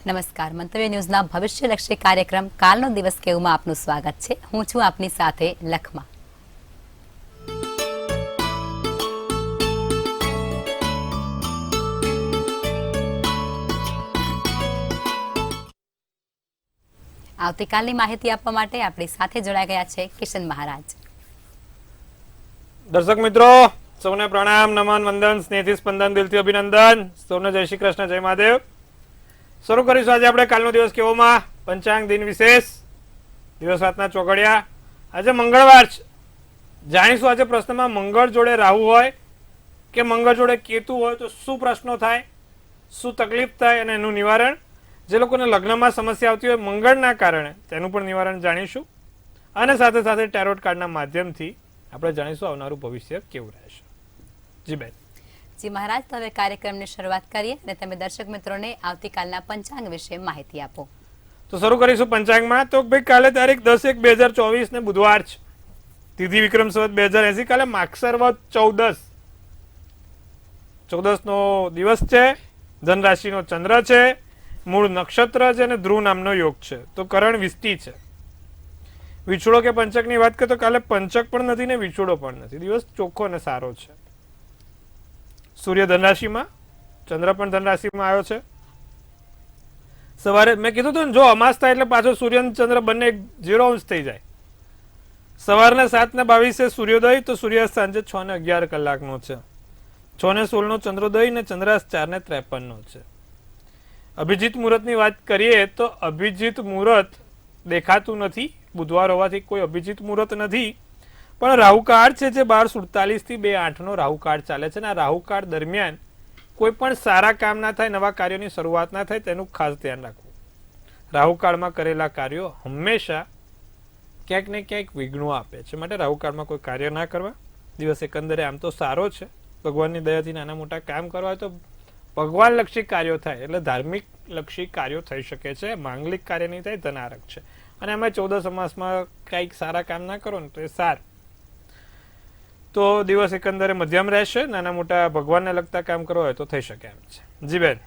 નમસ્કાર, મંતવ્ય ન્યૂઝના ભવિષ્યલક્ષી કાર્યક્રમ કાલનો દિવસ કેવુંમાં આપનું સ્વાગત છે. હું છું આપની સાથે લખમા. આવતીકાલની માહિતી આપવા માટે આપણી સાથે જોડાઈ ગયા છે કિશન મહારાજ. દર્શક મિત્રો સૌને પ્રણામ, નમન, વંદન, સ્નેહથી સ્પંદન, દિલથી અભિનંદન. સૌને જય શ્રી કૃષ્ણ, જય મહાદેવ. શરૂ કરીશું આજે આપણે કાલનો દિવસ કેવોમાં પંચાંગ દિન વિશેષ દિવસ રાતના ચોઘડિયા. આજે મંગળવાર છે. જાણીશું આજે પ્રશ્નમાં મંગળ જોડે રાહુ હોય કે મંગળ જોડે કેતુ હોય તો શું પ્રશ્નો થાય, શું તકલીફ થાય અને એનું નિવારણ. જે લોકોને લગ્નમાં સમસ્યા આવતી હોય મંગળના કારણે તેનું પણ નિવારણ જાણીશું. અને સાથે સાથે ટેરોટ કાર્ડના માધ્યમથી આપણે જાણીશું આવનારું ભવિષ્ય કેવું રહેશે. જી બેન. જી મહારાજ, તો હવે કાર્યક્રમની શરૂઆત કરીએ અને તમે દર્શક મિત્રોને આવતીકાલના પંચાંગ વિશે માહિતી આપો. તો શરૂ કરીશું પંચાંગમાં. તો ભાઈ કાલે તારીખ 10/1/2024 ને બુધવાર છે. તિથિ વિક્રમ સંવત 2080. કાલે માગસર વદ 14 નો દિવસ છે. ધન રાશિનો ચંદ્ર છે, મૂળ નક્ષત્ર છે અને ધ્રુવ નામનો યોગ છે. તો કરણ વિષ્ટિ છે. વિછોડો કે પંચકની વાત કરીએ તો કાલે પંચક પણ નથી ને વિછોડો પણ નથી. દિવસ ચોખ્ખો અને સારો છે. સૂર્ય ધનરાશિમાં, ચંદ્ર પણ ધનરાશિમાં આવ્યો છે. સવારે મેં કીધું હતું ને, જો અમાસ થાય એટલે પાછો સૂર્ય અને ચંદ્ર બંને 0 અંશ થઈ જાય. સવારના 7:22 સૂર્યોદય, તો સૂર્યાસ્ત સાંજે 6:11 કલાકનો છે. 6:16 નો ચંદ્રોદય ને ચંદ્રાસ્ત 4:53 નો છે. અભિજીત મુહૂર્તની વાત કરીએ તો અભિજીત મુહૂર્ત દેખાતું નથી. બુધવાર હોવાથી કોઈ અભિજીત મુહૂર્ત નથી. પણ રાહુકાળ છે જે 12:47 થી 2:08 નો રાહુકાળ ચાલે છે. અને આ રાહુકાળ દરમિયાન કોઈ પણ સારા કામ ના થાય, નવા કાર્યોની શરૂઆત ના થાય, તેનું ખાસ ધ્યાન રાખવું. રાહુકાળમાં કરેલા કાર્યો હંમેશા ક્યાંક ને ક્યાંક વિઘ્નો આપે છે. માટે રાહુકાળમાં કોઈ કાર્ય ના કરવા. દિવસ એકંદરે આમ તો સારો છે. ભગવાનની દયાથી નાના મોટા કામ કરવા હોય તો ભગવાન લક્ષી કાર્યો થાય, એટલે ધાર્મિક લક્ષી કાર્યો થઈ શકે છે. માંગલિક કાર્ય નહીં થાય, ધનારક છે. અને એમાં 14 અમાસમાં કંઈક સારા કામ ના કરો ને તો એ સારું. તો દિવસ એકંદરે મધ્યમ રહેશે. નાના મોટા ભગવાનને લગતા કામ કરવા હોય તો થઈ શકે એમ છે. જી બેન.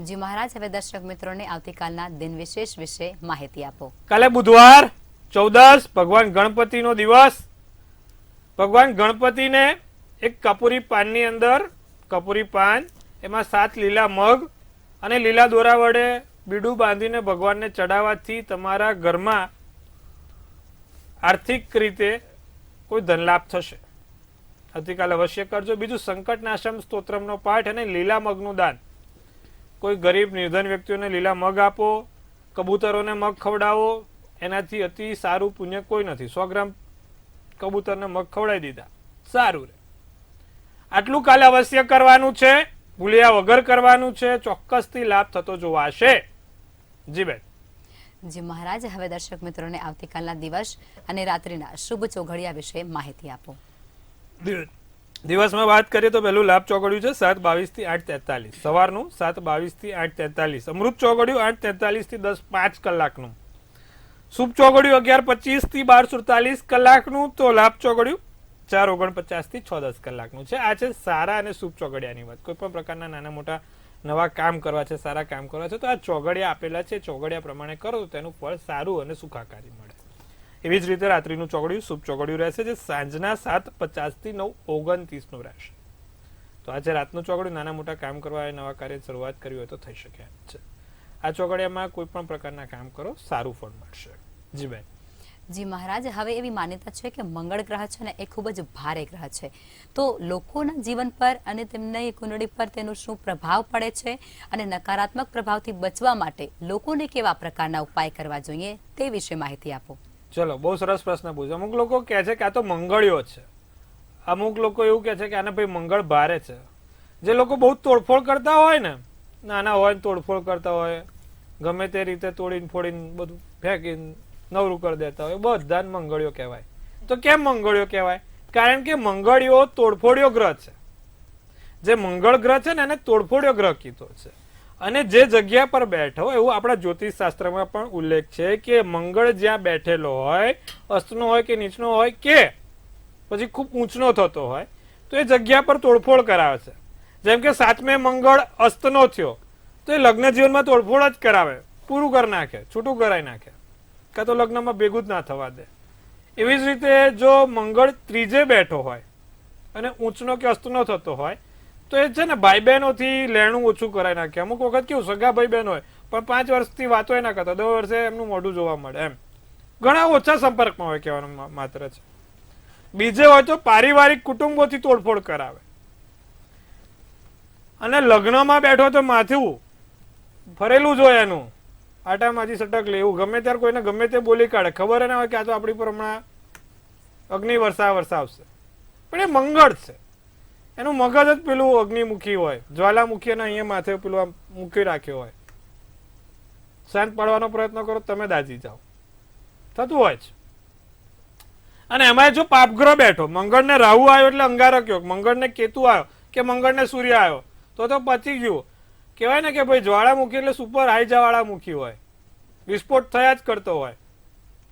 જી મહારાજ, હવે દર્શક મિત્રોને આવતીકાલના દિન વિશેષ વિશે માહિતી આપો. કાલે બુધવાર 14, ભગવાન ગણપતિનો દિવસ. ભગવાન ગણપતિને એક કપૂરી પાનની અંદર, કપૂરી પાન એમાં 7 લીલા મગ અને લીલા દોરા વડે બીડું બાંધીને ભગવાનને ચડાવવાથી તમારા ઘરમાં આર્થિક રીતે કોઈ ધનલાભ થશે. આવતીકાલે અવશ્ય કરજો. બીજું સંકટનાશમ સ્તોત્રમનો પાઠ અને લીલા મગનું દાન. કોઈ ગરીબ નિર્ધન વ્યક્તિઓને લીલા મગ આપો, કબૂતરોને મગ ખવડાવો. એનાથી અતિ સારું પુણ્ય કોઈ નથી. 100 ગ્રામ કબૂતરને મગ ખવડાવી દીધા, સારું રહે. આટલું કાલે અવશ્ય કરવાનું છે. ભૂલ્યા વગર કરવાનું છે. ચોક્કસથી લાભ થતો જોવાશે. જી બેન. જી મહારાજ, હવે દર્શક મિત્રોને આવતીકાલના દિવસ અને રાત્રિના શુભ ચોઘડિયા વિશે માહિતી આપો. દિવસમાં વાત કરીએ તો પહેલું લાભ ચોઘડિયું છે 7:22 થી 8:43. સવારનું 7:22 થી 8:43. અમૃત ચોઘડિયું 8:43 થી 10:05 કલાકનું. શુભ ચોઘડિયું 11:25 થી 12:47 કલાકનું. તો લાભ ચોઘડિયું 4:49 થી 6:10 કલાકનું છે. આ છે સારા અને શુભ ચોઘડિયાની વાત. કોઈ પણ પ્રકારના નાના મોટા નવા કામ કરવા છે, સારા કામ કરવા છે તો આ ચોઘડિયા આપેલા છે. ચોઘડિયા પ્રમાણે કરો તો તેનું ફળ સારું અને સુખાકારી મળે. એવી જ રીતે રાત્રિનું ચોઘડિયું શુભ ચોઘડિયું રહેશે, જે સાંજના 7:50 થી 9:29 નું રહેશે. તો આજે રાતનું ચોઘડિયું નાના મોટા કામ કરવા, નવા કાર્ય શરૂઆત કરવી હોય તો થઈ શકે એમ છે. આ ચોઘડિયામાં કોઈ પણ પ્રકારના કામ કરો, સારું ફળ મળશે. જી બેન. જી મહારાજ, હવે એવી માન્યતા છે કે મંગળ ગ્રહ છે ને એ ખૂબ જ ભારે ગ્રહ છે. તો લોકોના જીવન પર અને તેમની કુંડળી પર તેનો શું પ્રભાવ પડે છે અને નકારાત્મક પ્રભાવથી બચવા માટે લોકોને કેવા પ્રકારના ઉપાય કરવા જોઈએ તે વિશે માહિતી આપો. ચલો, બહુ સરસ પ્રશ્ન પૂછ્યો. અમુક લોકો કહે છે કે આ તો મંગળિયો છે. અમુક લોકો એવું કહે છે કે આને ભાઈ મંગળ ભારે છે. જે લોકો બહુ તોડફોડ કરતા હોય ને, નાના હોય ને તોડફોડ કરતા હોય, ગમે તે રીતે તોડીને ફોડીને બધું ફેંકીને નવરું કરી દેતા હોય, બધા મંગળિયો કહેવાય. તો કેમ મંગળિયો કહેવાય? કારણ કે મંગળિયો તોડફોડિયો ગ્રહ છે. જે મંગળ ગ્રહ છે ને એને તોડફોડિયો ગ્રહ કીધો છે. અને જે જગ્યા પર બેઠો, એવું આપણા જ્યોતિષ શાસ્ત્રમાં પણ ઉલ્લેખ છે કે મંગળ જ્યાં બેઠેલો હોય, અસ્તનો હોય કે નીચનો હોય કે પછી ખૂબ ઊંચનો થતો હોય, તો એ જગ્યા પર તોડફોડ કરાવે છે. જેમ કે 7મે મંગળ અસ્તનો થયો તો તો એ લગ્ન જીવનમાં તોડફોડ જ કરાવે, પૂરું કરી નાખે, છૂટું કરાવી નાખે, કાં તો લગ્નમાં ભેગું જ ના થવા દે. એવી જ રીતે જો મંગળ ત્રીજે બેઠો હોય અને ઊંચનો કે અસ્તનો થતો હોય તો એ છે ને ભાઈ બહેનોથી લેણું ઓછું કરાવી નાખે. અમુક વખત કેવું સગા ભાઈ બહેન હોય પણ 5 વર્ષથી વાતો ના કરતા, 10 વર્ષે એમનું મોઢું જોવા મળે, એમ ઘણા ઓછા સંપર્કમાં હોય કહેવાનું માત્ર છે. બીજે હોય તો પારિવારિક કુટુંબોથી તોડફોડ કરાવે. અને લગ્નમાં બેઠો તો માથું ફરેલું જ હોય એનું, આટામાંથી સટક લે એવું, ગમે ત્યારે કોઈને ગમે તે બોલી કાઢે, ખબર ના હોય કે આ તો આપણી પર હમણાં અગ્નિ વરસાવશે. પણ એ મંગળ છે, એનું મગજ જ પેલું અગ્નિમુખી હોય, જ્વાલામુખી અને અહીંયા માથે પેલું આમ મૂકી રાખ્યો હોય. શાંત પાડવાનો પ્રયત્ન કરો, તમે દાજી જાઓ, થતું હોય છે. અને એમાં જો પાપગ્રહ બેઠો, મંગળને રાહુ આવ્યો એટલે અંગારક યોગ, મંગળને કેતુ આવ્યો કે મંગળને સૂર્ય આવ્યો તો પચી ગયું. કહેવાય ને કે ભાઈ જ્વાળામુખી એટલે સુપર હાઈ જ્વાળામુખી હોય, વિસ્ફોટ થયા જ કરતો હોય.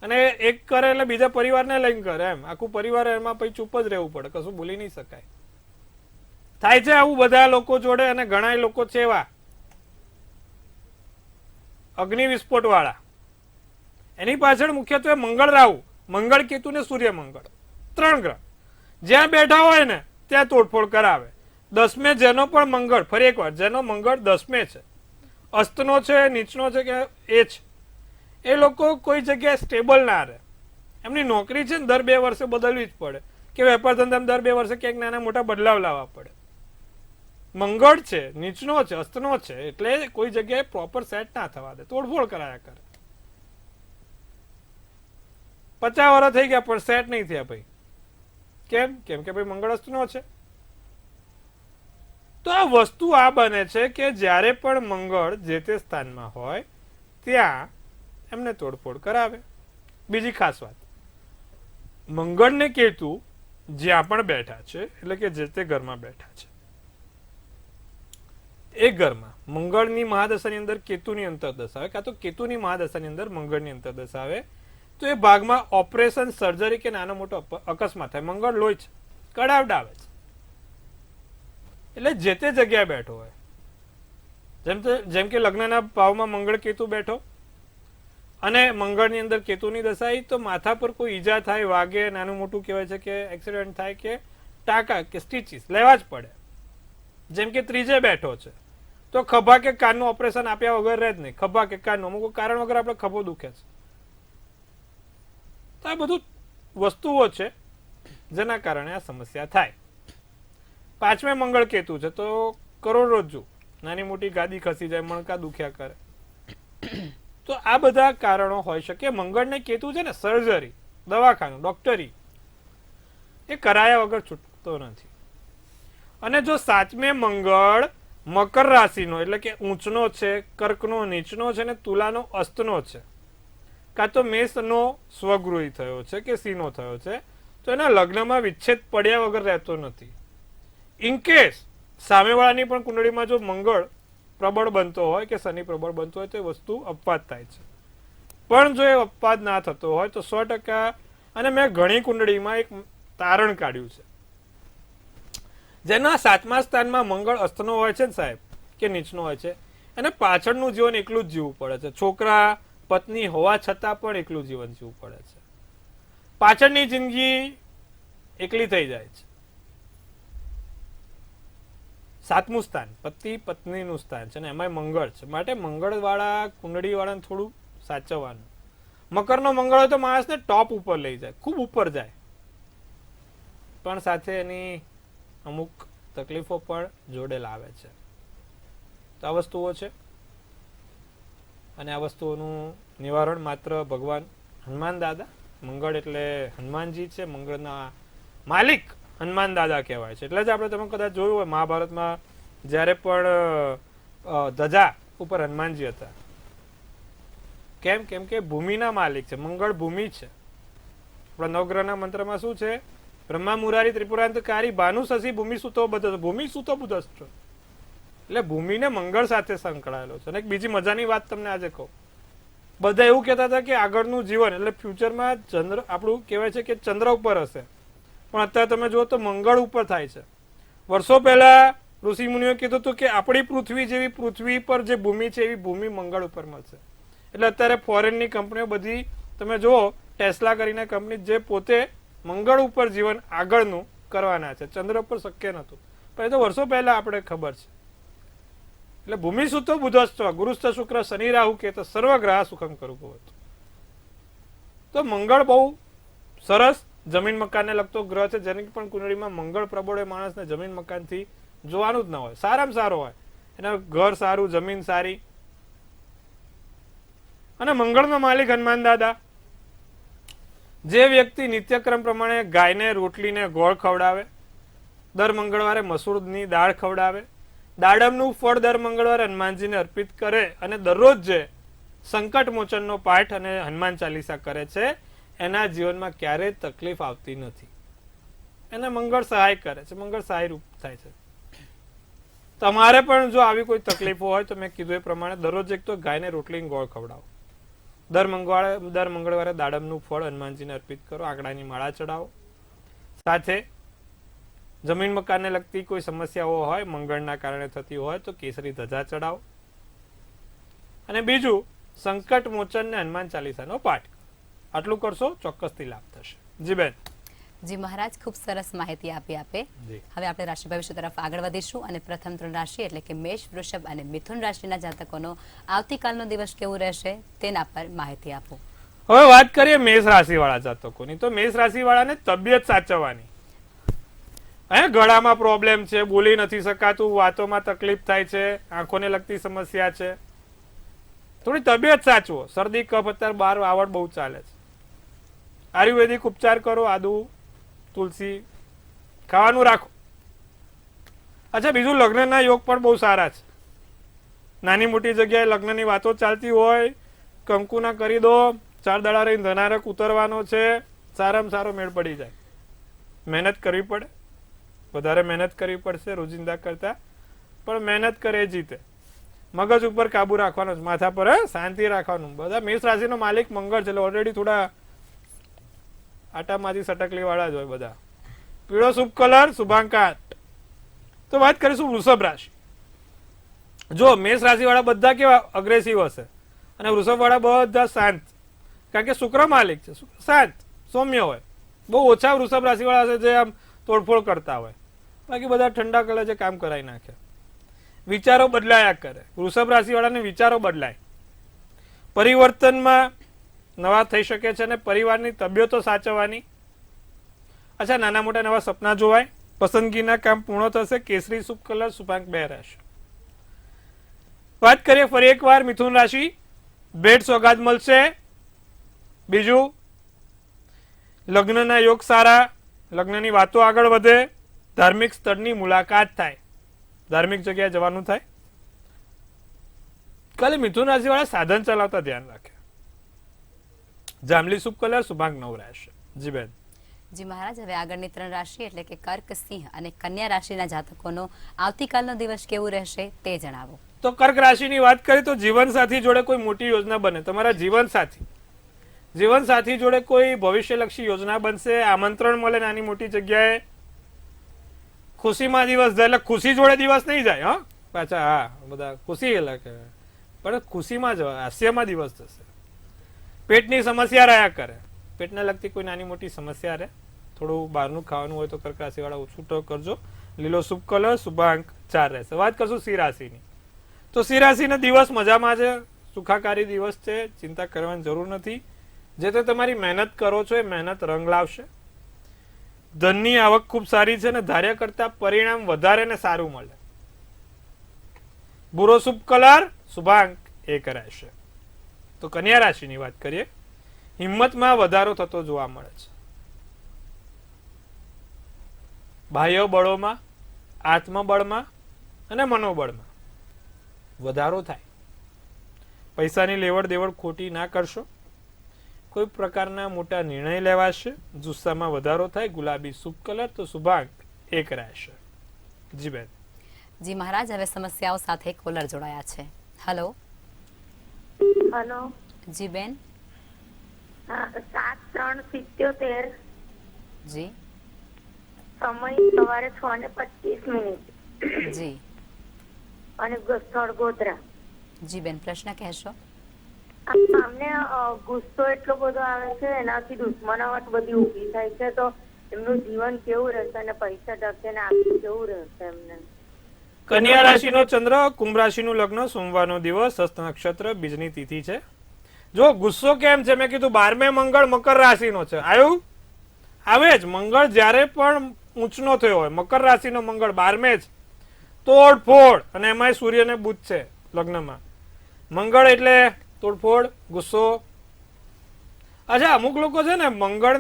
અને એક કરે એટલે બીજા પરિવારને લઈને કરે, એમ આખું પરિવાર એમાં પછી ચૂપ જ રહેવું પડે, કશું બોલી નહીં શકાય. થાય છે આવું બધા લોકો જોડે, અને ઘણા લોકો છે એવા અગ્નિ વિસ્ફોટ વાળા. એની પાછળ મુખ્યત્વે મંગળ રાહુ, મંગળ કેતુ ને સૂર્ય મંગળ 3 ગ્રહ જ્યાં બેઠા હોય ને ત્યાં તોડફોડ કરાવે. 10મે જેનો પણ મંગળ, ફરી એકવાર, જેનો મંગળ 10મે છે, અસ્તનો છે, નીચનો છે કે એ છે, એ લોકો કોઈ જગ્યાએ સ્ટેબલ ના રહે. એમની નોકરી છે ને દર 2 વર્ષે બદલવી જ પડે, કે વેપાર ધંધામાં દર 2 વર્ષે ક્યાંક નાના મોટા બદલાવ લાવવા પડે. મંગળ છે, નીચનો છે, અસ્તનો છે, એટલે કોઈ જગ્યાએ પ્રોપર સેટ ના થવા દે, તોડફોડ કરાયા કરે. 50 વર્ષ થઈ ગયા પણ સેટ નહીં થયા ભાઈ. કેમ? કેમ કે ભાઈ મંગળ અસ્તનો છે. તો આ વસ્તુ આ બને છે કે જ્યારે પણ મંગળ જે તે સ્થાનમાં હોય ત્યાં એમને તોડફોડ કરાવે. બીજી ખાસ વાત, મંગળ ને કેતુ જ્યાં પણ બેઠા છે, એટલે કે જે તે ઘરમાં બેઠા છે, એ ઘરમાં મંગળની મહાદશાની અંદર કેતુની અંતરદશા આવે, કાં તો કેતુની મહાદશાની અંદર મંગળની અંતરદશા આવે, તો એ ભાગમાં ઓપરેશન, સર્જરી કે નાનો મોટો અકસ્માત થાય. મંગળ લોહી છે, કડાવડાવે છે, એટલે જે તે જગ્યાએ બેઠો હોય, જેમ કે લગ્નના ભાવમાં મંગળ કેતુ બેઠો અને મંગળની અંદર કેતુની દશા, તો માથા પર કોઈ ઈજા થાય, વાગે, નાનું મોટું કહેવાય છે કે એક્સિડન્ટ થાય કે ટાંકા કે સ્ટીચીસ લેવા જ પડે. જેમ કે ત્રીજે બેઠો છે તો ખભા કે કાનનું ઓપરેશન આપ્યા વગર રહે જ નહીં, ખભા કે કાનનું અમુક કારણ વગર આપણે ખભો દુખે છે. તો આ બધું વસ્તુઓ છે જેના કારણે આ સમસ્યા થાય. 5મે મંગળ કેતુ છે તો કરોડરજ્જુ, નાની મોટી ગાદી ખસી જાય, મણકા દુખ્યા કરે. તો આ બધા કારણો હોઈ શકે. મંગળને કેતુ છે ને સર્જરી, દવાખાનું, ડોક્ટરી એ કરાયા વગર છૂટતો નથી. અને જો 7મે મંગળ મકર રાશિનો એટલે કે ઊંચનો છે, કર્કનો નીચનો છે, ને તુલાનો અસ્તનો છે, કાં તો મેષનો સ્વગૃહી થયો છે કે સિંહનો થયો છે, તો એના લગ્નમાં વિચ્છેદ પડ્યા વગર રહેતો નથી. ઇન કેસ સામેવાળાની પણ કુંડળીમાં જો મંગળ પ્રબળ બનતો હોય કે શનિ પ્રબળ બનતો હોય તો એ વસ્તુ અપવાદ થાય છે. પણ જો એ અપવાદ ના થતો હોય તો 100%, અને મેં ઘણી કુંડળીમાં એક તારણ કાઢ્યું છે, જેના 7મા સ્થાનમાં મંગળ અસ્તનો હોય છે ને સાહેબ, કે નીચનો હોય છે, અને પાછળનું જીવન એકલું જ જીવવું પડે છે. છોકરા પત્ની હોવા છતાં પણ એકલું જીવન જીવવું પડે છે. પાછળની જિંદગી એકલી થઈ જાય છે. 7મું સ્થાન પતિ પત્નીનું સ્થાન છે ને એમાં મંગળ છે, માટે મંગળ વાળા કુંડળી વાળાને થોડું સાચવવાનું. મકરનો મંગળ હોય તો માણસને ટોપ ઉપર લઈ જાય, ખૂબ ઉપર જાય, પણ સાથે એની અમુક તકલીફો પણ જોડે લાવે છે. તો આ વસ્તુઓ છે, અને આ વસ્તુઓનું નિવારણ માત્ર ભગવાન હનુમાન દાદા, મંગળ એટલે હનુમાનજી છે, મંગળના માલિક હનુમાન દાદા કહેવાય છે. એટલે જ આપણે તમે કદાચ જોયું હોય મહાભારતમાં જ્યારે પણ ધજા ઉપર હનુમાનજી હતા. કેમ? કેમ કે ભૂમિના માલિક છે, મંગળ ભૂમિ છે. આપણા નવગ્રહના મંત્રમાં શું છે? બ્રહ્મા મુરારી ત્રિપુરાંતકારી ભાનુ શશી ભૂમિ સુતો બધો, ભૂમિ સુતો બુધસ્ટ. એટલે ભૂમિને મંગળ સાથે સંકળાયેલો છે. અને એક બીજી મજાની વાત તમને આજે કહું, બધા એવું કહેતા હતા કે આગળનું જીવન એટલે ફ્યુચરમાં ચંદ્ર આપણું કહેવાય છે કે ચંદ્ર ઉપર હશે, પણ અત્યારે તમે જુઓ તો મંગળ ઉપર થાય છે. વર્ષો પહેલા ઋષિ મુનિઓ કીધું હતું કે આપણી પૃથ્વી જેવી પૃથ્વી પર જે ભૂમિ છે એવી ભૂમિ મંગળ ઉપર મળશે. એટલે અત્યારે ફોરેનની કંપનીઓ બધી તમે જુઓ, ટેસ્લા કરીને કંપની જે પોતે મંગળ ઉપર જીવન આગળનું કરવાના છે, ચંદ્ર ઉપર શક્ય નહોતું, પણ એ તો વર્ષો પહેલા આપણે ખબર છે. એટલે ભૂમિ સુતો બુધસ્વ ગુરુસ્થ શુક્ર શનિ રાહુ કે તો સર્વગ્રહ સુખમ કરું હતું. તો મંગળ બહુ સરસ જમીન મકાનને લગતો ગ્રહ છે, જેની પણ કુંડળીમાં મંગળ પ્રબળ માણસને જમીન મકાનથી જોવાનું જ ના હોય, સારામાં સારો હોય, એના ઘર સારું, જમીન સારી. અને મંગળનો માલિક હનુમાન દાદા. જે વ્યક્તિ નિત્યક્રમ પ્રમાણે ગાયને રોટલીને ગોળ ખવડાવે, દર મંગળવારે મસૂરની દાળ ખવડાવે, દાડમનું ફળ દર મંગળવારે હનુમાનજીને અર્પિત કરે અને દરરોજ જે સંકટ મોચનનો પાઠ અને હનુમાન ચાલીસા કરે છે, એના જીવનમાં ક્યારેય તકલીફ આવતી નથી. એને મંગળ સહાય કરે છે, મંગળ સહાય રૂપ થાય છે. તમારે પણ જો આવી કોઈ તકલીફો હોય તો મેં કીધું એ પ્રમાણે દરરોજ એક તો ગાયને રોટલી ગોળ ખવડાવો, દર મંગળવારે દાડમનું ફળ હનુમાનજીને અર્પિત કરો, આંકડાની માળા ચડાવો, સાથે જમીન મકાનને લગતી કોઈ સમસ્યાઓ હોય મંગળના કારણે થતી હોય તો કેસરી ધજા ચડાવો, અને બીજું સંકટ મોચન ને હનુમાન ચાલીસાનો પાઠ. આટલું કરશો ચોક્કસથી લાભ થશે. જી બેન. જી મહારાજ, ખૂબ સરસ માહિતી આપી આપે. હવે આપણે રાશિ ભવિષ્ય તરફ આગળ વધીશું અને પ્રથમ 3 રાશિ એટલે કે મેષ, વૃષભ અને મિથુન રાશિના જાતકોનો આવતીકાલનો દિવસ કેવું રહેશે તેના પર માહિતી આપો. હવે વાત કરીએ મેષ રાશિ વાળા જાતકોની. તો મેષ રાશિ વાળાને તબિયત સાચવવાની. અહીંયા ગળામાં પ્રોબ્લેમ છે, બોલી નથી શકાતું, વાતોમાં તકલીફ થાય છે, આંખોને લગતી સમસ્યા છે, થોડી તબિયત સાચવો. શરદી કફ અત્યારે બહાર આવડ બહુ ચાલે છે. આયુર્વેદિક ઉપચાર કરો, આદુ તુલસી ખાવાનું રાખો. અચ્છા, બીજું લગ્નના યોગ પણ બહુ સારા છે. નાની મોટી જગ્યાએ લગ્નની વાતો ચાલતી હોય, કંકુના કરી દો, 4 દાડા રહીને ધનારક ઉતરવાનો છે, સારામાં સારો મેળ પડી જાય. મહેનત કરવી પડે, વધારે મહેનત કરવી પડશે રોજિંદા કરતા, પણ મહેનત કરે જીતે. મગજ ઉપર કાબુ રાખવાનો છે, માથા પર શાંતિ રાખવાનું. બધા મેષ રાશિનો માલિક મંગળ છે, એટલે ઓલરેડી થોડા આટામાંથી સટકલી વાળા જ હોય બધા. પીળો શુભ કલર, શુભાંકાટ. તો વાત કરીશું વૃષભ રાશિ. જો મેષ રાશિ વાળા બધા કેવા અગ્રેસિવ હશે અને વૃષભ વાળા બધા શાંત, કારણ કે શુક્ર માલિક છે, શાંત સૌમ્ય હોય. બહુ ઓછા વૃષભ રાશિ વાળા હશે જે આમ તોડફોડ કરતા હોય, બાકી બધા ઠંડા કલર જે કામ કરાવી નાખે. વિચારો બદલાયા કરે. વૃષભ રાશિ વાળાને વિચારો બદલાય, પરિવર્તનમાં નવા થઈ શકે છે, અને પરિવારની તબિયતો સાચવવાની. અચ્છા, નાના મોટા નવા સપના જોવાય, પસંદગીના કામ પૂર્ણ થશે. કેસરી શુભ કલર, શુભાંક 2 રહેશે. વાત કરીએ ફરી એકવાર મિથુન રાશિ. ભેટ સોગાદ મળશે. બીજું, લગ્નના યોગ સારા, લગ્નની વાતો આગળ વધે, ધાર્મિક સ્થળની મુલાકાત થાય, ધાર્મિક જગ્યાએ જવાનું થાય. ખાલી મિથુન રાશિ વાળા સાધન ચલાવતા ધ્યાન રાખે. જાંબલી શુભ કલર, શુભાંક 9 રહેશે. જી બેન. જી મહારાજ, હવે આગળની 3 રાશિ એટલે કે કર્ક, સિંહ અને કન્યા રાશિના જાતકોનો આવતીકાલનો દિવસ કેવું રહેશે તે જણાવો. તો કર્ક રાશિની વાત કરીએ તો જીવનસાથી જોડે કોઈ મોટી યોજના બને. તમારા જીવનસાથી જોડે કોઈ ભવિષ્યલક્ષી યોજના બનશે, આમંત્રણ મળે નાની મોટી જગ્યાએ. ખુશીમાં દિવસ જાય, એટલે ખુશી જોડે દિવસ નહીં જાય. હા પાછા, હા બધા ખુશી એટલે કે, પણ ખુશીમાં જ હાસ્યમાં દિવસ જશે. પેટની સમસ્યા રહ્યા કરે, પેટને લગતી કોઈ નાની મોટી સમસ્યા રહે. થોડું બહારનું ખાવાનું હોય તો કર્ક રાશિ વાળા ઓછું તો કરજો. લીલો શુભ કલર, શુભાંક 4 રહેશે. વાત કરશું સિંહ રાશિની. તો સિંહ રાશિનો દિવસ મજામાં છે, સુખાકારી દિવસ છે, ચિંતા કરવાની જરૂર નથી. જે તે તમારી મહેનત કરો છો એ મહેનત રંગ લાવશે. ધનની આવક ખૂબ સારી છે અને ધાર્યા કરતા પરિણામ વધારે ને સારું મળે. ભૂરો શુભ કલર, શુભાંક 1 રહેશે. તો કન્યા રાશિની વાત કરીએ. હિંમતમાં વધારો થતો જોવા મળે છે. બાહ્ય બળોમાં, આત્મબળમાં અને મનોબળમાં વધારો થાય. પૈસાની લેવડ દેવડ ખોટી ના કરશો. કોઈ પ્રકારના મોટા નિર્ણય લેવાશે. જુસ્સામાં વધારો થાય. ગુલાબી શુભ કલર, તો શુભાંક 1 રહેશે. જી બેન. જી મહારાજ, હવે સમસ્યાઓ સાથે કોલર જોડાયા છે. હેલો. હેલો. જી બેન. 7-3-77. જી. સમય સવારે 6:25. જી અને સ્થળ ગોધરા. જી બેન, પ્રશ્ન કહેશો. અમને ગુસ્સો એટલો બધો આવે છે, એનાથી દુશ્મનાવટ બધી ઊભી થાય છે, તો એમનું જીવન કેવું રહેશે અને પૈસા ટકે ને આખું કેવું રહેશે એમને? કન્યા રાશિનો ચંદ્ર, કુંભ રાશિનું લગ્ન, સોમવારનો દિવસ, હસ્ત નક્ષત્ર, બીજની તિથિ છે. જો ગુસ્સો કેમ છે, મેં કીધું 12મે મંગળ મકર રાશિનો છે. આવ્યું? આવે જ. મંગળ જ્યારે પણ ઊંચનો થયો હોય, મકર રાશિનો મંગળ 12મે જ તોડફોડ, અને એમાંય સૂર્ય ને બુધ છે લગ્નમાં. મંગળ એટલે તોડફોડ, ગુસ્સો. અચ્છા, અમુક લોકો છે ને મંગળ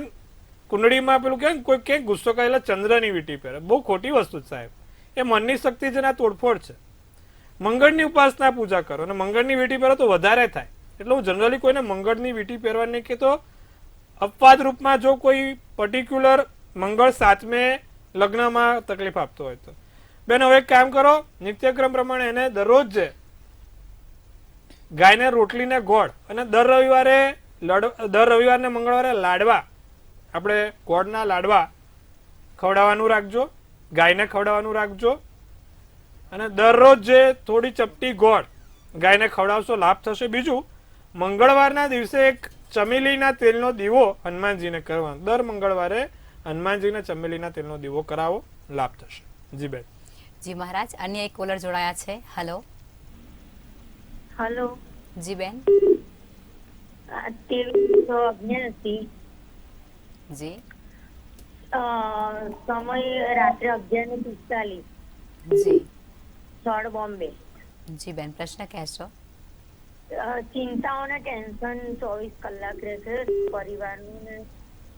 કુંડળીમાં પેલું કે કોઈ કે ગુસ્સો કરેલા ચંદ્રની વીંટી પહેરે. બહુ ખોટી વસ્તુ છે સાહેબ. એ મનની શક્તિ છે ને આ તોડફોડ છે. મંગળની ઉપાસના પૂજા કરો અને મંગળની વીંટી પહેરો તો વધારે થાય. એટલે હું જનરલી કોઈને મંગળની વીંટી પહેરવાની નહીં કહેતો. અપવાદ રૂપમાં જો કોઈ પર્ટિક્યુલર મંગળ 7મે લગ્નમાં તકલીફ આપતો હોય તો બેન હવે એક કામ કરો, નિત્યક્રમ પ્રમાણે એને દરરોજ છે ગાયને રોટલી ને ગોળ, અને દર રવિવારે મંગળવારે લાડવા, આપણે ગોળના લાડવા ખવડાવવાનું રાખજો, ગાયને ખવડાવવાનું રાખજો. અને દરરોજ જે થોડી ચપટી ગોળ ગાયને ખવડાવશો લાભ થશે. બીજું, મંગળવારના દિવસે એક ચમેલીના તેલનો દીવો હનુમાનજીને કરવાનો. દર મંગળવારે હનુમાનજીને ચમેલીના તેલનો દીવો કરાવો, લાભ થશે. જી બેન. જી મહારાજ, અન્ય એક કોલર જોડાયા છે. હલો. હલો. જી બેન. 2389. જી. સમય રાત્રે 11:45. જી. સ્થળ બોમ્બે. જી બેન, પ્રશ્ન કહેશો. ચિંતાઓ ને ટેન્શન 24 કલાક રહેશે પરિવારનું ને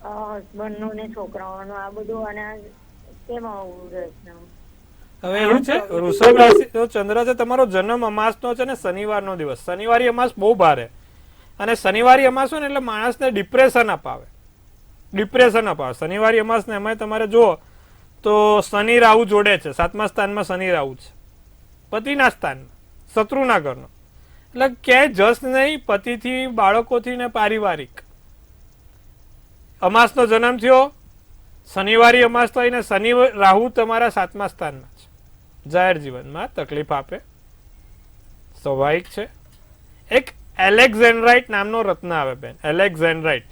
હસબન્ડનું ને છોકરાઓનું, આ બધું. અને કેમ આવું રહેશે? હવે એવું છે, વૃષભ રાશિનો ચંદ્ર છે, તમારો જન્મ અમાસનો છે ને શનિવારનો દિવસ. શનિવારી અમાસ બહુ ભારે, અને શનિવારી અમાસ હોય ને એટલે માણસને ડિપ્રેશન અપાવે. શનિવારી અમાસ ને એમાં તમારે જુઓ તો શનિ રાહુ જોડે છે. 7મા સ્થાનમાં શનિ રાહુ છે, પતિના સ્થાનમાં, શત્રુના ઘરનો. એટલે ક્યાંય જસ નહીં, પતિથી, બાળકોથી ને પારિવારિક. અમાસનો જન્મ થયો, શનિવારી અમાસ થઈ ને શનિ રાહુ તમારા 7મા સ્થાનમાં છે. જાહેર જીવનમાં તકલીફ આપે, સ્વાભાવિક છે. એક એલેક્ઝેન્ડ્રાઇટ નામનો રત્ન આવે બેન, એલેક્ઝેન્ડ્રાઇટ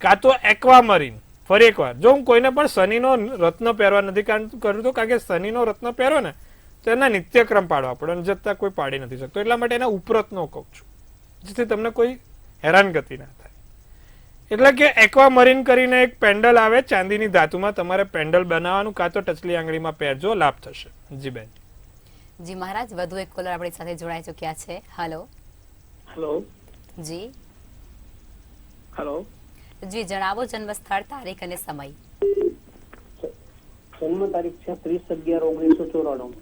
કાં તો એક્વામરીન. ફરી એકવાર, જો હું કોઈને પણ શનિનો રત્ન પહેરવા નથી કરતો, કારણ કે શનિનો રત્ન પહેરો ને તો એના નિત્યક્રમ પાડવા પડે, અને જતાં કોઈ પાડી નથી શકતો. એટલા માટે એના ઉપરત્નો કહું છું, જેથી તમને કોઈ હેરાનગતિ ના થાય. એટલે કે એક્વામરીન કરીને એક પેન્ડલ આવે ચાંદીની ધાતુમાં, તમારે પેન્ડલ બનાવવાનું, કાં તો ટચલી આંગળીમાં પહેરજો, લાભ થશે. જી બેન. જી મહારાજ, વધુ એક કોલર આપણી સાથે જોડાઈ ચૂક્યા છે. હલો. હેલો. જી. હેલો. જી, જણાવો જન્મ સ્થળ, તારીખ અને સમય. જન્મ તારીખ છે 30/11/1994.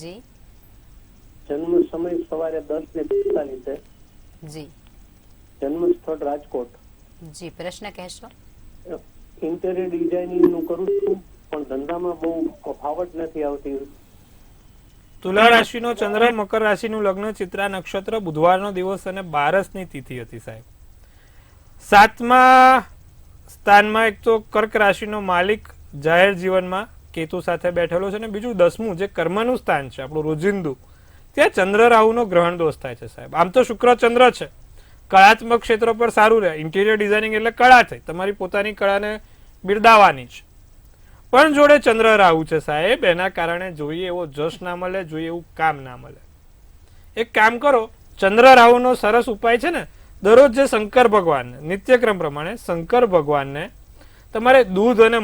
જી. જન્મ સમય સવારે 10:45. જી. જન્મ સ્થળ રાજકોટ. જી, પ્રશ્ન કહેશો. ઇન્ટેરિયર ડિઝાઇનિંગ નું કરું છું, પણ ધંધામાં બહુ ફાવટ નથી આવતી. તુલા રાશિનો ચંદ્ર, મકર રાશિનું લગ્ન, ચિત્રા નક્ષત્ર, બુધવારનો દિવસ અને 12ની તિથિ હતી સાહેબ. 7મા સ્થાનમાં એક તો કર્ક રાશિનો માલિક જાહેર જીવનમાં કેતુ સાથે બેઠેલો છે, અને બીજું 10મું જે કર્મનું સ્થાન છે આપણું રોજિંદુ, ત્યાં ચંદ્ર રાહુનો ગ્રહણ દોષ થાય છે સાહેબ. આમ તો શુક્ર ચંદ્ર છે, કળાત્મક ક્ષેત્ર પર સારું રહે. ઇન્ટિરિયર ડિઝાઇનિંગ એટલે કળા થઈ, તમારી પોતાની કળાને બિરદાવવાની છે. પણ જોડે ચંદ્ર રાહુ છે સાહેબ, એના કારણે જોઈએ એવો જશ ના મળે, જોઈએ એવું કામ ના મળે. એક કામ કરો, ચંદ્ર રાહુનો સરસ ઉપાય છે ને, દરરોજ જે શંકર ભગવાનને નિત્યક્રમ પ્રમાણે શંકર ભગવાનને તમારે દૂધ અને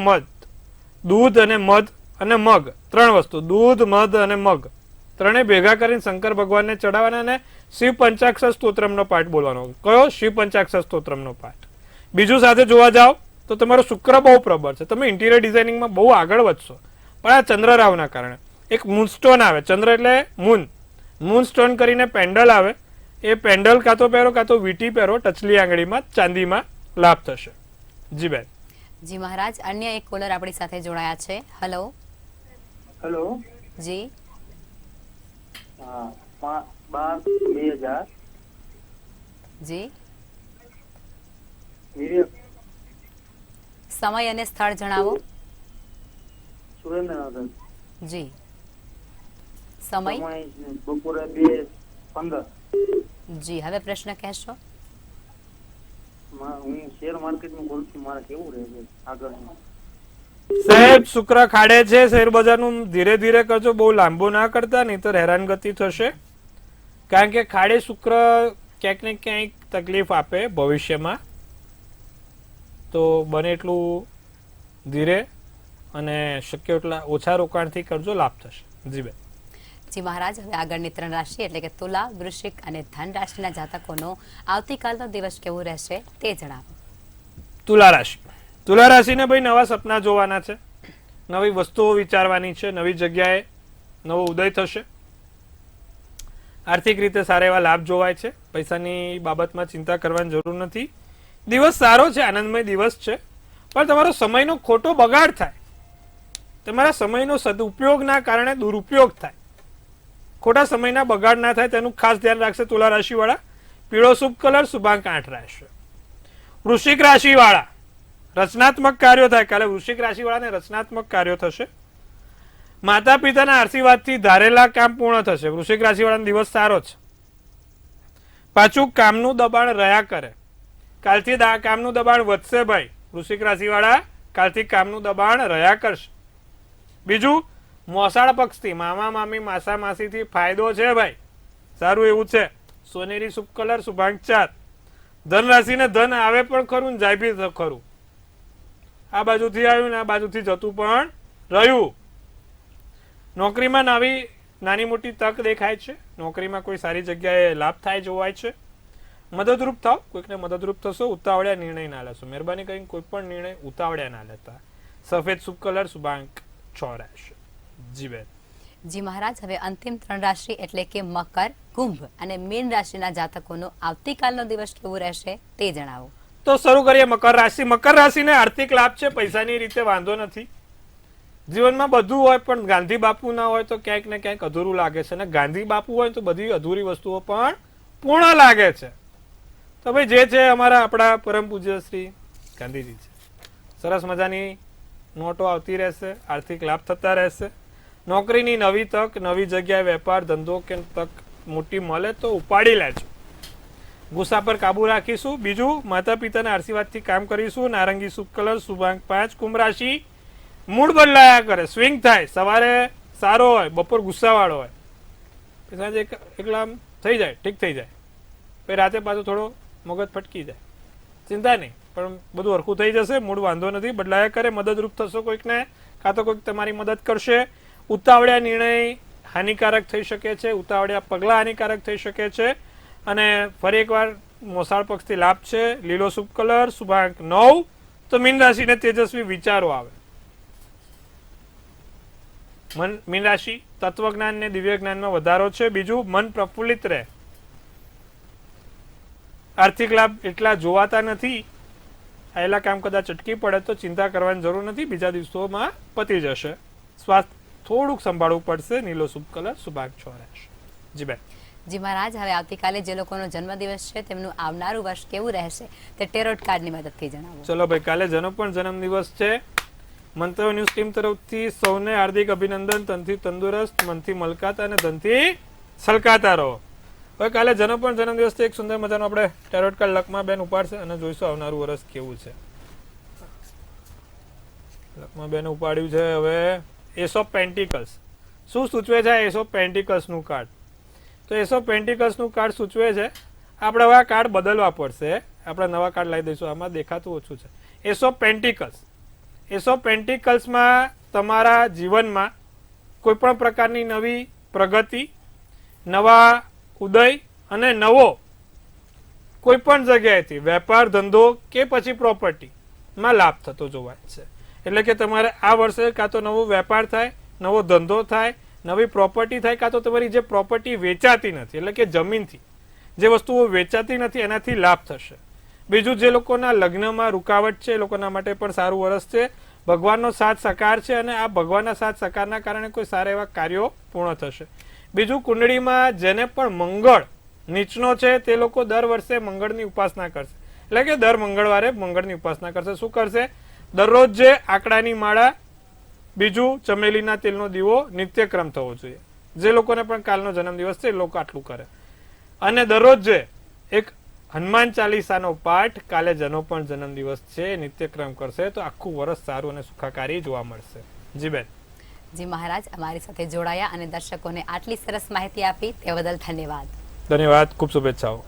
મધ અને મગ, 3 વસ્તુ, દૂધ, મધ અને મગ, ત્રણે ભેગા કરીને શંકર ભગવાનને ચડાવવાના, અને શિવ પંચાક્ષર સ્તોત્રમનો પાઠ બોલવાનો. કયો? શિવ પંચાક્ષર સ્તોત્રમનો પાઠ. બીજું સાથે જોવા જાઓ તો તમારો શુક્ર બહુ પ્રબળ છે, તમે ઇન્ટિરિયર ડિઝાઇનિંગમાં બહુ આગળ વધશો. પણ આ ચંદ્ર રાહુના કારણે એક મૂનસ્ટોન આવે, ચંદ્ર એટલે મૂનસ્ટોન કરીને પેન્ડલ આવે, એ પેન્ડલ કાં તો પહેરો, કાં તો વીટી પહેરો ટચલી આંગળીમાં, ચાંદીમાં, લાભ થશે. જી બેન. જી મહારાજ, અન્ય એક કોલર આપણી સાથે જોડાયા છે. હલો. હેલો. જી. 12/2000. જી. વિવેક. સમય અને સ્થળ જણાવો. સુરેન્દ્રનગર. જી સમય સમય બપોરે 2:15. જી હવે પ્રશ્ન કહેશો. હું શેર માર્કેટમાં બોલું છું, મારે કેવું રહેશે આગળ? સાહેબ શુક્ર ખાડે છે, શેર બજારનું ધીરે ધીરે કરજો, બહુ લાંબુ ના કરતા, નહીં તો હેરાનગતિ થશે. કારણ કે ખાડે શુક્ર ક્યાંક ને ક્યાંક તકલીફ આપે ભવિષ્યમાં, તો બને એટલું ધીરે અને શક્ય એટલા ઓછા રોકાણથી કરજો, લાભ થશે. જી બેન. જી મહારાજ, હવે આગળની 3 રાશિ એટલે કે તુલા, વૃશ્ચિક અને ધન રાશિના જાતકોનો આવતીકાલનો દિવસ કેવો રહેશે તે જણાવો. તુલા રાશિ. તુલા રાશિને ભાઈ નવા સપના જોવાના છે, નવી વસ્તુઓ વિચારવાની છે, નવી જગ્યાએ નવો ઉદય થશે. આર્થિક રીતે સારા એવા લાભ જોવાય છે. પૈસાની બાબતમાં ચિંતા કરવાની જરૂર નથી. દિવસ સારો છે, આનંદમય દિવસ છે, પણ તમારો સમયનો ખોટો બગાડ થાય, તમારા સમયનો સદુપયોગના કારણે દુરુપયોગ થાય, ખોટા સમયના બગાડ ના થાય તેનું ખાસ ધ્યાન રાખશે તુલા રાશિ વાળા. પીળો શુભ કલર, શુભાંક 8 રહેશે. વૃશ્ચિક રાશિ વાળા રચનાત્મક કાર્યો થાય. કાલે વૃશ્ચિક રાશિ વાળાને રચનાત્મક કાર્યો થશે. માતા પિતાના આશીર્વાદથી ધારેલા કામ પૂર્ણ થશે. વૃશ્ચિક રાશિ વાળાનો દિવસ સારો છે. પાછું કામનું દબાણ રહ્યા કરે. કાલથી કામનું દબાણ વધશે ભાઈ. વૃશ્ચિક રાશિ વાળા કાલથી કામનું દબાણ રહ્યા કરશે. બીજું, મોસાળ પક્ષથી મામા મામી માસા માસીથી ફાયદો છે ભાઈ, સારું એવું છે. સોનેરી શુભ કલર, શુભાંક 4. ધન રાશિને ધન આવે પણ ખરું, જાય બી ખરું. આ બાજુથી આવ્યું ને આ બાજુથી જતું પણ રહ્યું. નોકરીમાં નવી નાની મોટી તક દેખાય છે. નોકરીમાં કોઈ સારી જગ્યાએ લાભ થાય જોવાય છે. મદદરૂપ થાવ, કોઈકને મદદરૂપ થશો. ઉતાવળ્યા નિર્ણય ના લેશો. મહેરબાની કરીને કોઈ પણ નિર્ણય ઉતાવળ્યા ના લેતા. સફેદ શુભ કલર, શુભાંક 6 રહેશે. જી બેન. જી મહારાજ, હવે અંતિમ 3 રાશિ એટલે કે મકર, કુંભ અને મીન રાશિના જાતકોનો આવતીકાલનો દિવસ કેવો રહેશે તે જણાવો. તો શરૂ કરીએ મકર રાશિ. મકર રાશિને આર્થિક લાભ છે, પૈસાની રીતે વાંધો નથી. જીવનમાં બધું હોય પણ ગાંધી બાપુ ના હોય તો ક્યાંક ને ક્યાંક અધૂરું લાગે છે, અને ગાંધી બાપુ હોય તો બધી અધૂરી વસ્તુઓ પણ પૂર્ણ લાગે છે. તો ભાઈ જે છે અમારા આપણા પરમ પૂજ્ય શ્રી ગાંધીજી છે. સરસ મજાની નોટો આવતી રહેશે, આર્થિક લાભ થતા રહેશે. નોકરીની નવી તક, નવી જગ્યાએ વેપાર ધંધો કે તક મોટી મળે તો ઉપાડી લેજો. ગુસ્સા પર કાબુ રાખીશું. બીજું, માતા પિતાના આશીર્વાદથી કામ કરીશું. નારંગી શુભ કલર, શુભાંક 5. કુંભ રાશિ મૂડ બદલાયા કરે, સ્વિંગ થાય. સવારે સારો હોય, બપોર ગુસ્સાવાળો હોય, સાંજે એકલા થઈ જાય, ઠીક થઈ જાય, પછી રાતે પાછું થોડો મગજ ફટકી જાય. ચિંતા નહીં, પણ બધું હરખું થઈ જશે. મૂડ વાંધો નથી, બદલાયા કરે. મદદરૂપ થશો કોઈકને, કાં તો કોઈક તમારી મદદ કરશે. ઉતાવળિયા નિર્ણય હાનિકારક થઈ શકે છે, ઉતાવળિયા પગલાં હાનિકારક થઈ શકે છે. અને ફરી એકવાર મોસાળ પક્ષથી લાભ છે. લીલો શુભ કલર, શુભાંક 9. તો મીન રાશિને તેજસ્વી વિચારો આવે. મીન રાશિ તત્વજ્ઞાન ને દિવ્ય જ્ઞાનમાં વધારો છે. બીજું, મન પ્રફુલ્લિત રહે. આર્થિક લાભ એટલા જોવાતા નથી. આયેલા કામ કદાચ અટકી પડે તો ચિંતા કરવાની જરૂર નથી, બીજા દિવસોમાં પતી જશે. સ્વાસ્થ્ય થોડુંક સંભાળવું પડશે. નીલો શુભ કલર, શુભાંક 6 રહેશે. જી બેન. જી મહારાજ, હવે આવતીકાલે જે લોકોનો જન્મદિવસ છે તેમનું આવનારું વર્ષ કેવું રહેશે તે ટેરોટ કાર્ડની મદદથી જણાવો. ચલો ભાઈ, કાલે જેનો પણ જન્મદિવસ છે, મંતવ્ય ન્યૂઝ ટીમ તરફથી સૌને હાર્દિક અભિનંદન. તનથી તંદુરસ્ત, મનથી મલકાતા અને ધનથી છલકાતા રહો. હવે કાલે જેનો પણ જન્મદિવસ છે, એક સુંદર મજાનો આપણે ટેરોટ કાર્ડ લકમા બેન ઉપાડશે અને જોઈશું આવનારું વર્ષ કેવું છે. લકમા બેન ઉપાડ્યું છે. હવે એસ ઓફ પેન્ટિકલ્સ શું સૂચવે છે? એસ ઓફ પેન્ટિકલ્સ નું કાર્ડ. તો એસ ઓફ પેન્ટિકલ્સ નું કાર્ડ સૂચવે છે આપણે હવે આ કાર્ડ બદલવા પડશે. આપણે નવા કાર્ડ લાવી દઈશું. આમાં દેખાતું ઓછું છે. Ace of pentacles. Ace of પેન્ટિકલ્સમાં તમારા જીવનમાં કોઈ પણ પ્રકારની નવી પ્રગતિ, નવા ઉદય અને નવો કોઈ પણ જગ્યાએથી વેપાર ધંધો કે પછી પ્રોપર્ટીમાં લાભ થતો જોવાય છે. એટલે કે તમારે આ વર્ષે કાં તો નવો વેપાર થાય, નવો ધંધો થાય, નવી પ્રોપર્ટી થાય, કાં તો તમારી જે પ્રોપર્ટી વેચાતી નથી એટલે કે જમીનથી જે વસ્તુઓ વેચાતી નથી એનાથી લાભ થશે. બીજું, જે લોકોના લગ્નમાં રૂકાવટ છે એ લોકોના માટે પણ સારું વર્ષ છે. ભગવાનનો સાથ સહકાર છે અને આ ભગવાનના સાથ સહકારના કારણે કોઈ સારા એવા કાર્યો પૂર્ણ થશે. બીજું, કુંડળીમાં જેને પણ મંગળ નીચનો છે તે લોકો દર વર્ષે મંગળની ઉપાસના કરશે. એટલે કે દર મંગળવારે મંગળની ઉપાસના કરશે. શું કરશે? દરરોજ જે આંકડાની માળા બીજું, ચમેલીના તેલનો દીવો નિત્યક્રમ થવો જોઈએ. જે લોકોને પણ કાલનો જન્મદિવસ છે એ લોકો આટલું કરે. અને દરરોજ જે એક હનુમાન ચાલીસાનો પાઠ, કાલે જેનો પણ જન્મદિવસ છે નિત્યક્રમ કરશે તો આખું વર્ષ સારું અને સુખાકારી જોવા મળશે. જી બેન. જી મહારાજ, અમારી સાથે જોડાયા અને દર્શકોને આટલી સરસ માહિતી આપી તે બદલ ધન્યવાદ. ધન્યવાદ, ખૂબ શુભેચ્છાઓ.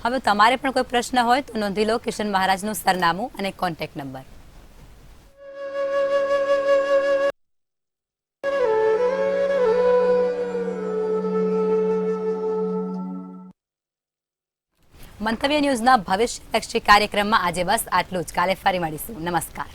હવે તમારે પણ કોઈ પ્રશ્ન હોય તો નોંધી લો કિશન મહારાજનું સરનામું અને કોન્ટેક્ટ નંબર. મંતવ્ય ન્યૂઝના ભવિષ્યલક્ષી કાર્યક્રમમાં આજે બસ આટલું જ. કાલે ફરી મળીશું. નમસ્કાર.